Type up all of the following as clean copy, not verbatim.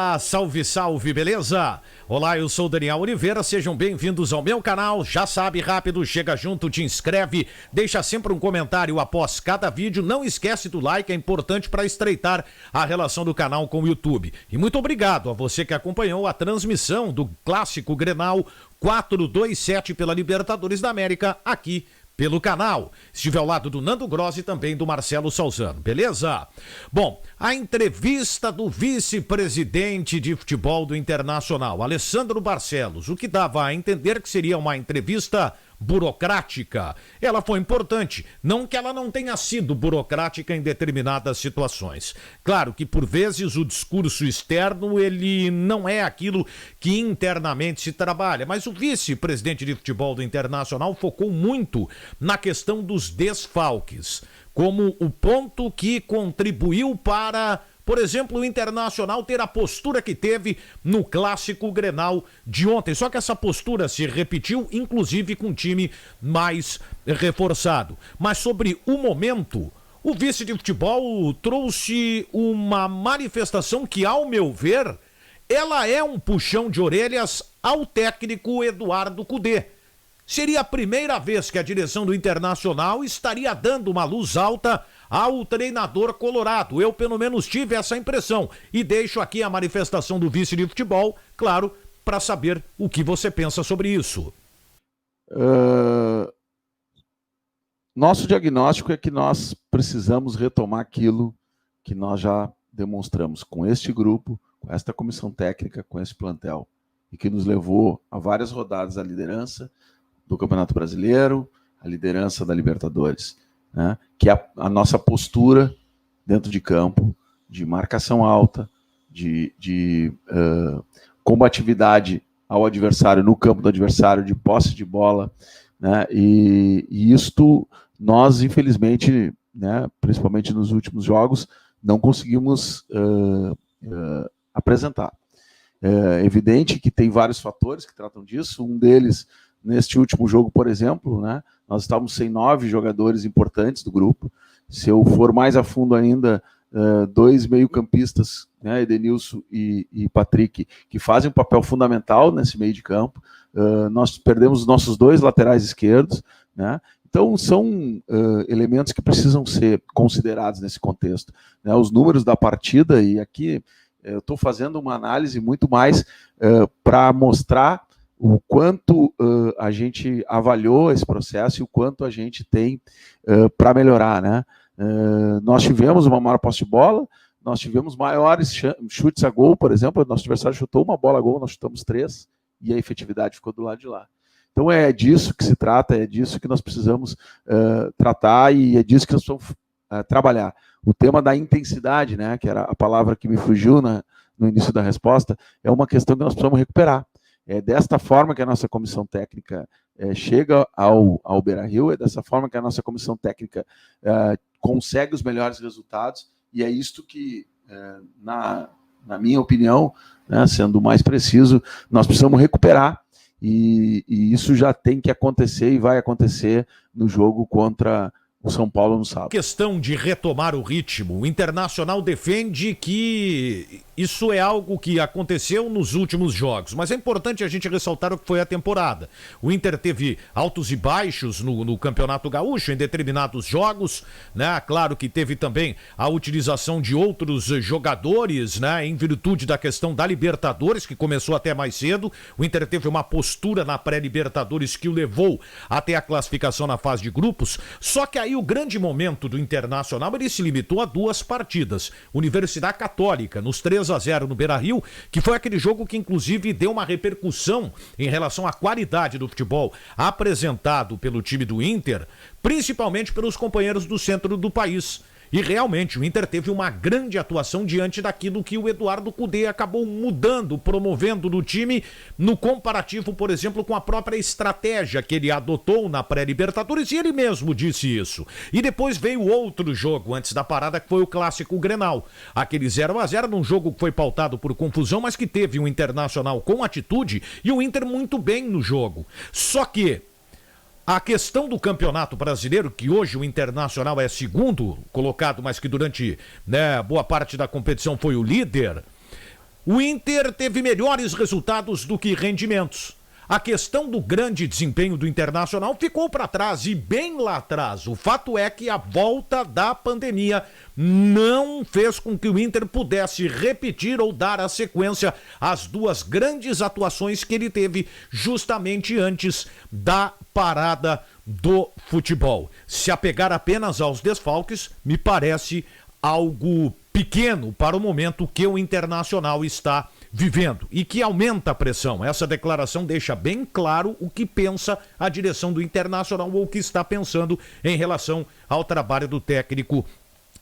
Olá, salve, salve, beleza? Olá, eu sou o Daniel Oliveira, sejam bem-vindos ao meu canal. Já sabe, rápido, chega junto, te inscreve, deixa sempre um comentário após cada vídeo. Não esquece do like, é importante para estreitar a relação do canal com o YouTube. E muito obrigado a você que acompanhou a transmissão do Clássico Grenal 427 pela Libertadores da América aqui pelo canal. Estive ao lado do Nando Grossi e também do Marcelo Salzano, beleza? Bom, a entrevista do vice-presidente de futebol do Internacional, Alessandro Barcelos, o que dava a entender que seria uma entrevista burocrática. Ela foi importante, não que ela não tenha sido burocrática em determinadas situações. Claro que por vezes o discurso externo ele não é aquilo que internamente se trabalha, mas o vice-presidente de futebol do Internacional focou muito na questão dos desfalques, como o ponto que contribuiu para, por exemplo, o Internacional ter a postura que teve no Clássico Grenal de ontem. Só que essa postura se repetiu, inclusive com um time mais reforçado. Mas sobre o momento, o vice de futebol trouxe uma manifestação que, ao meu ver, ela é um puxão de orelhas ao técnico Eduardo Cudê. Seria a primeira vez que a direção do Internacional estaria dando uma luz alta ao treinador colorado. Eu, pelo menos, tive essa impressão. E deixo aqui a manifestação do vice de futebol, claro, para saber o que você pensa sobre isso. Nosso diagnóstico é que nós precisamos retomar aquilo que nós já demonstramos com este grupo, com esta comissão técnica, com esse plantel, e que nos levou a várias rodadas à liderança do Campeonato Brasileiro, a liderança da Libertadores, né? Que é a nossa postura dentro de campo, de marcação alta, de combatividade ao adversário, no campo do adversário, de posse de bola, né? E isto nós, infelizmente, né, principalmente nos últimos jogos, não conseguimos apresentar. É evidente que tem vários fatores que tratam disso, um deles, neste último jogo, por exemplo, né, nós estávamos sem 9 jogadores importantes do grupo. Se eu for mais a fundo ainda, 2 meio-campistas, né, Edenilson e Patrick, que fazem um papel fundamental nesse meio de campo. Nós perdemos os nossos 2 laterais esquerdos, né? Então, são elementos que precisam ser considerados nesse contexto, né? Os números da partida, e aqui eu estou fazendo uma análise muito mais para mostrar o quanto a gente avaliou esse processo e o quanto a gente tem para melhorar, né? Nós tivemos uma maior posse de bola, nós tivemos maiores chutes a gol, por exemplo, nosso adversário chutou uma bola a gol, nós chutamos 3, e a efetividade ficou do lado de lá. Então é disso que se trata, é disso que nós precisamos tratar e é disso que nós precisamos trabalhar. O tema da intensidade, né, que era a palavra que me fugiu no início da resposta, é uma questão que nós precisamos recuperar. É desta forma que a nossa comissão técnica chega ao Beira-Rio, é dessa forma que a nossa comissão técnica consegue os melhores resultados, e é isto que, na minha opinião, né, sendo mais preciso, nós precisamos recuperar, e isso já tem que acontecer e vai acontecer no jogo contra o São Paulo no sábado. Questão de retomar o ritmo. O Internacional defende que isso é algo que aconteceu nos últimos jogos, mas é importante a gente ressaltar o que foi a temporada. O Inter teve altos e baixos no Campeonato Gaúcho, em determinados jogos, né? Claro que teve também a utilização de outros jogadores, né? Em virtude da questão da Libertadores, que começou até mais cedo. O Inter teve uma postura na pré-Libertadores que o levou até a classificação na fase de grupos, só que aí o grande momento do Internacional, ele se limitou a 2 partidas. Universidade Católica, nos 3-0 no Beira-Rio, que foi aquele jogo que inclusive deu uma repercussão em relação à qualidade do futebol apresentado pelo time do Inter, principalmente pelos companheiros do centro do país. E realmente o Inter teve uma grande atuação diante daquilo que o Eduardo Cudê acabou mudando, promovendo no time, no comparativo, por exemplo, com a própria estratégia que ele adotou na pré-Libertadores, e ele mesmo disse isso. E depois veio outro jogo antes da parada, que foi o Clássico Grenal. Aquele 0-0 num jogo que foi pautado por confusão, mas que teve um Internacional com atitude e o Inter muito bem no jogo. Só que a questão do Campeonato Brasileiro, que hoje o Internacional é segundo colocado, mas que durante, né, boa parte da competição foi o líder, O Inter teve melhores resultados do que rendimentos. A questão do grande desempenho do Internacional ficou para trás, e bem lá atrás. O fato é que a volta da pandemia não fez com que o Inter pudesse repetir ou dar a sequência às duas grandes atuações que ele teve justamente antes da parada do futebol. Se apegar apenas aos desfalques, me parece algo pequeno para o momento que o Internacional está vivendo e que aumenta a pressão. Essa declaração deixa bem claro o que pensa a direção do Internacional ou o que está pensando em relação ao trabalho do técnico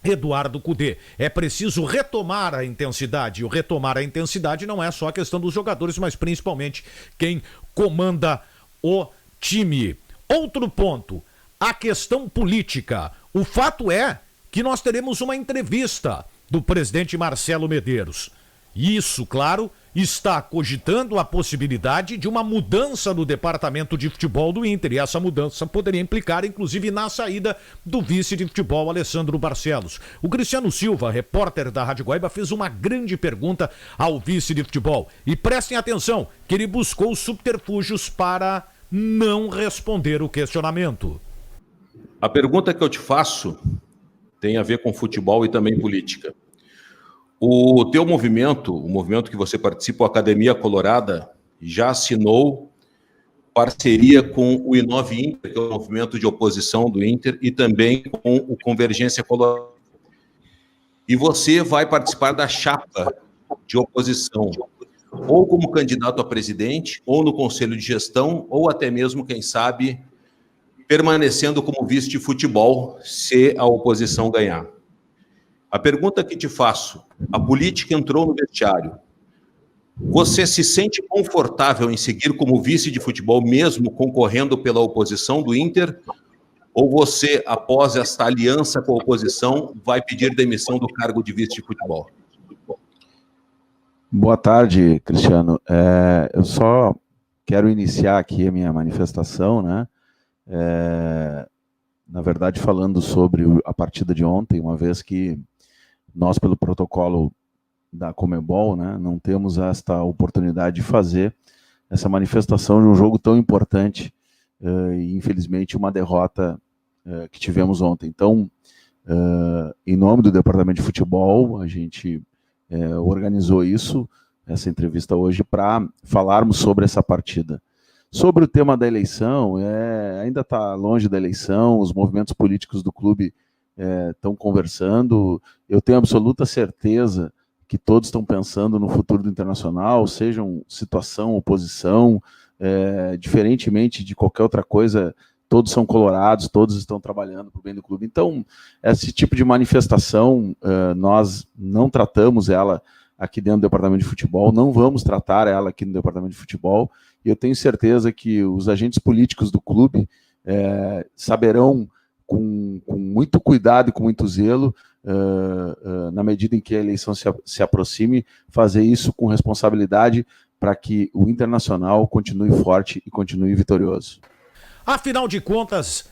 Eduardo Cudê. É preciso retomar a intensidade. E o retomar a intensidade não é só a questão dos jogadores, mas principalmente quem comanda o time. Outro ponto, a questão política. O fato é que nós teremos uma entrevista do presidente Marcelo Medeiros. Isso, claro, está cogitando a possibilidade de uma mudança no departamento de futebol do Inter. E essa mudança poderia implicar, inclusive, na saída do vice de futebol, Alessandro Barcelos. O Cristiano Silva, repórter da Rádio Guaíba, fez uma grande pergunta ao vice de futebol. E prestem atenção, que ele buscou subterfúgios para não responder o questionamento. A pergunta que eu te faço tem a ver com futebol e também política. O teu movimento, o movimento que você participa, a Academia Colorada, já assinou parceria com o Inove Inter, que é o movimento de oposição do Inter, e também com o Convergência Colorada. E você vai participar da chapa de oposição, ou como candidato a presidente, ou no Conselho de Gestão, ou até mesmo, quem sabe, permanecendo como vice de futebol, se a oposição ganhar. A pergunta que te faço, a política entrou no vestiário. Você se sente confortável em seguir como vice de futebol, mesmo concorrendo pela oposição do Inter? Ou você, após esta aliança com a oposição, vai pedir demissão do cargo de vice de futebol? Boa tarde, Cristiano. Eu só quero iniciar aqui a minha manifestação, né? Na verdade, falando sobre a partida de ontem, uma vez que nós, pelo protocolo da Conmebol, né, não temos esta oportunidade de fazer essa manifestação de um jogo tão importante e, infelizmente, uma derrota que tivemos ontem. Então, em nome do Departamento de Futebol, a gente organizou essa entrevista hoje, para falarmos sobre essa partida. Sobre o tema da eleição, ainda está longe da eleição, os movimentos políticos do clube estão conversando. Eu tenho absoluta certeza que todos estão pensando no futuro do Internacional, sejam situação, oposição, diferentemente de qualquer outra coisa, todos são colorados, todos estão trabalhando para o bem do clube. Então, esse tipo de manifestação, nós não tratamos ela aqui dentro do Departamento de Futebol, não vamos tratar ela aqui no Departamento de Futebol, e eu tenho certeza que os agentes políticos do clube saberão, com muito cuidado e com muito zelo, na medida em que a eleição se aproxime, fazer isso com responsabilidade para que o Internacional continue forte e continue vitorioso. Afinal de contas,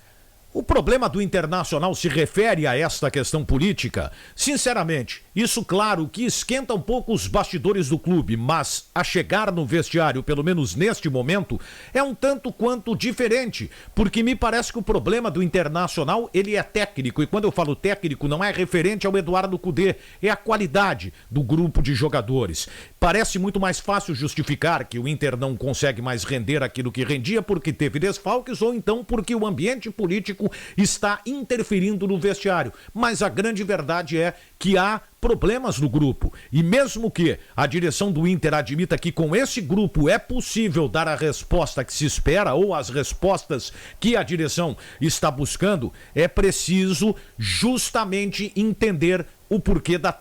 o problema do Internacional se refere a esta questão política? Sinceramente, isso, claro, que esquenta um pouco os bastidores do clube, mas a chegar no vestiário, pelo menos neste momento, é um tanto quanto diferente, porque me parece que o problema do Internacional, ele é técnico, e quando eu falo técnico, não é referente ao Eduardo Cudê, é a qualidade do grupo de jogadores. Parece muito mais fácil justificar que o Inter não consegue mais render aquilo que rendia porque teve desfalques, ou então porque o ambiente político está interferindo no vestiário. Mas a grande verdade é que há problemas no grupo. E mesmo que a direção do Inter admita que com esse grupo é possível dar a resposta que se espera, ou as respostas que a direção está buscando, é preciso justamente entender o porquê da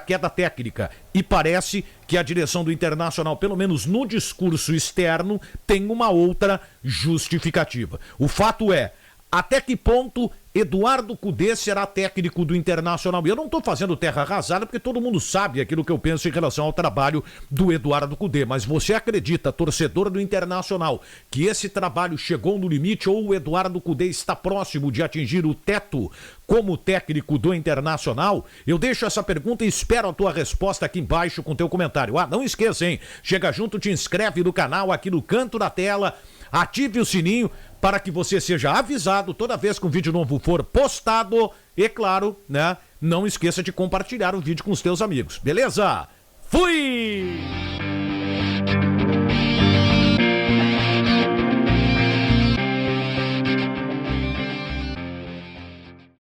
queda técnica. E parece que a direção do Internacional, pelo menos no discurso externo, tem uma outra justificativa. O fato é, Até que ponto Eduardo Cudê será técnico do Internacional? Eu não estou fazendo terra arrasada, porque todo mundo sabe aquilo que eu penso em relação ao trabalho do Eduardo Cudê. Mas você acredita, torcedor do Internacional, que esse trabalho chegou no limite ou o Eduardo Cudê está próximo de atingir o teto como técnico do Internacional? Eu deixo essa pergunta e espero a tua resposta aqui embaixo com teu comentário. Não esqueça, hein? Chega junto, te inscreve no canal aqui no canto da tela, ative o sininho para que você seja avisado toda vez que um vídeo novo for postado. E claro, né? Não esqueça de compartilhar o vídeo com os teus amigos. Beleza? Fui!